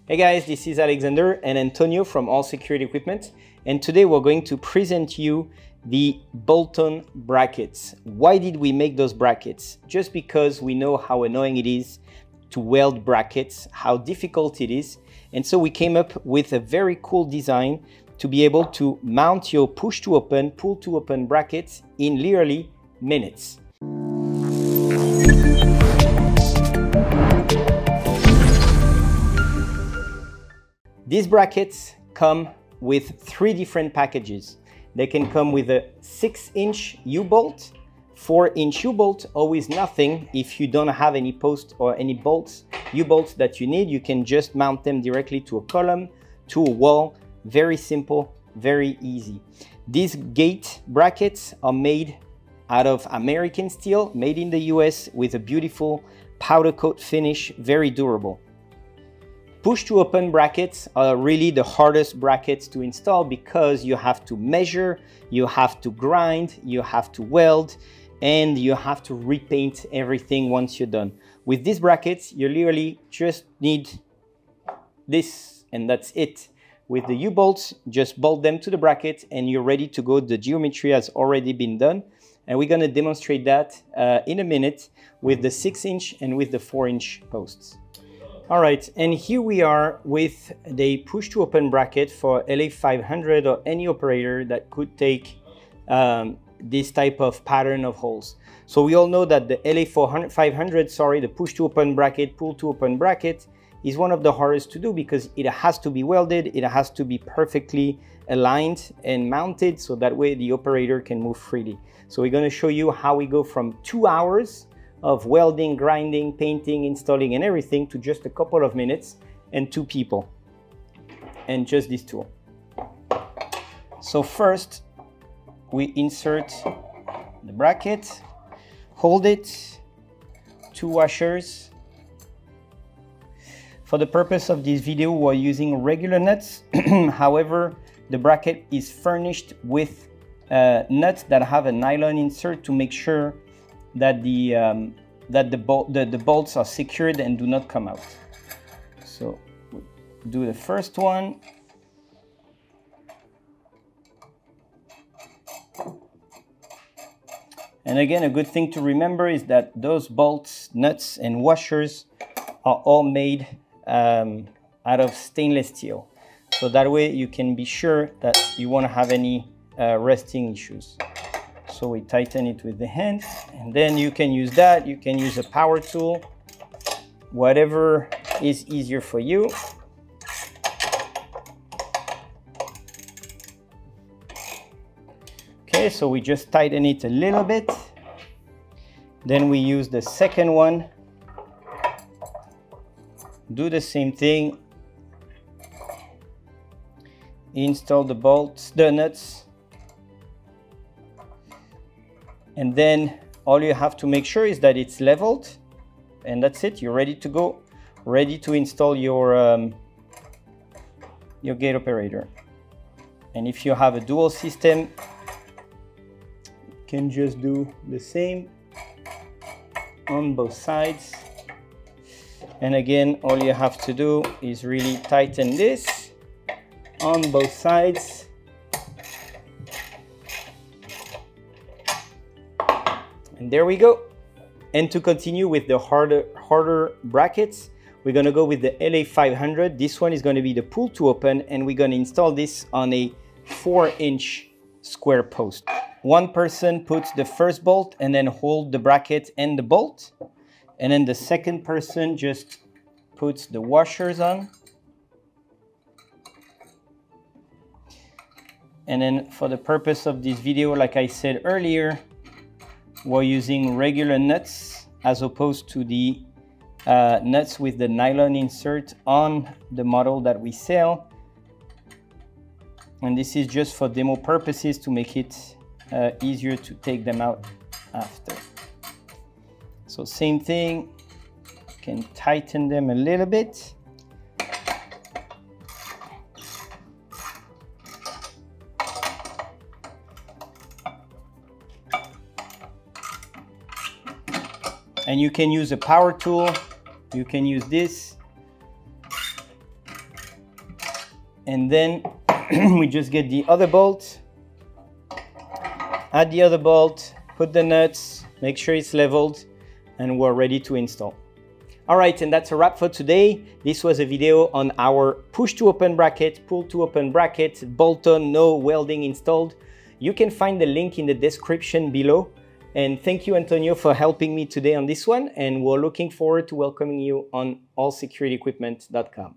Hey guys, this is Alexander and Antonio from All Security Equipment, and today we're going to present you the bolt-on brackets. Why did we make those brackets? Just because we know how annoying it is to weld brackets, how difficult it is, and so we came up with a very cool design to be able to mount your push to open, pull to open brackets in literally minutes. These brackets come with 3 different packages. They can come with a 6-inch U-bolt, 4-inch U-bolt, always nothing. If you don't have any post or any bolts, U-bolts that you need, you can just mount them directly to a column, to a wall. Very simple, very easy. These gate brackets are made out of American steel, made in the US with a beautiful powder coat finish, very durable. Push to open brackets are really the hardest brackets to install because you have to measure, you have to grind, you have to weld, and you have to repaint everything once you're done. With these brackets, you literally just need this and that's it. With the U-bolts, just bolt them to the bracket and you're ready to go. The geometry has already been done. And we're gonna demonstrate that in a minute with the 6-inch and with the 4-inch posts. All right, and here we are with the push to open bracket for LA500 or any operator that could take this type of pattern of holes. So we all know that the LA500, the push to open bracket, pull to open bracket is one of the hardest to do because it has to be welded, it has to be perfectly aligned and mounted so that way the operator can move freely. So we're gonna show you how we go from 2 hours of welding, grinding, painting, installing and everything to just a couple of minutes and 2 people and just this tool. So first we insert the bracket, hold it, 2 washers. For the purpose of this video we're using regular nuts. However, the bracket is furnished with nuts that have a nylon insert to make sure that the bolts are secured and do not come out. So we do the first one. And again, a good thing to remember is that those bolts, nuts and washers are all made out of stainless steel. So that way you can be sure that you won't have any rusting issues. So we tighten it with the hands and then you can use that. You can use a power tool, whatever is easier for you. Okay, so we just tighten it a little bit. Then we use the second one. Do the same thing. Install the bolts, the nuts. And then all you have to make sure is that it's leveled and that's it. You're ready to go, ready to install your gate operator. And if you have a dual system, you can just do the same on both sides. And again, all you have to do is really tighten this on both sides. And there we go. And to continue with the harder brackets, we're gonna go with the LA500. This one is gonna be the pull to open and we're gonna install this on a 4-inch square post. One person puts the first bolt and then hold the bracket and the bolt. And then the second person just puts the washers on. And then for the purpose of this video, like I said earlier, we're using regular nuts as opposed to the nuts with the nylon insert on the model that we sell. And this is just for demo purposes to make it easier to take them out after. So same thing, you can tighten them a little bit. And you can use a power tool, you can use this. And then we just get the other bolt, add the other bolt, put the nuts, make sure it's leveled, and we're ready to install. All right, and that's a wrap for today. This was a video on our push to open bracket, pull to open bracket, bolt-on, no welding installed. You can find the link in the description below. And thank you, Antonio, for helping me today on this one. And we're looking forward to welcoming you on allsecurityequipment.com.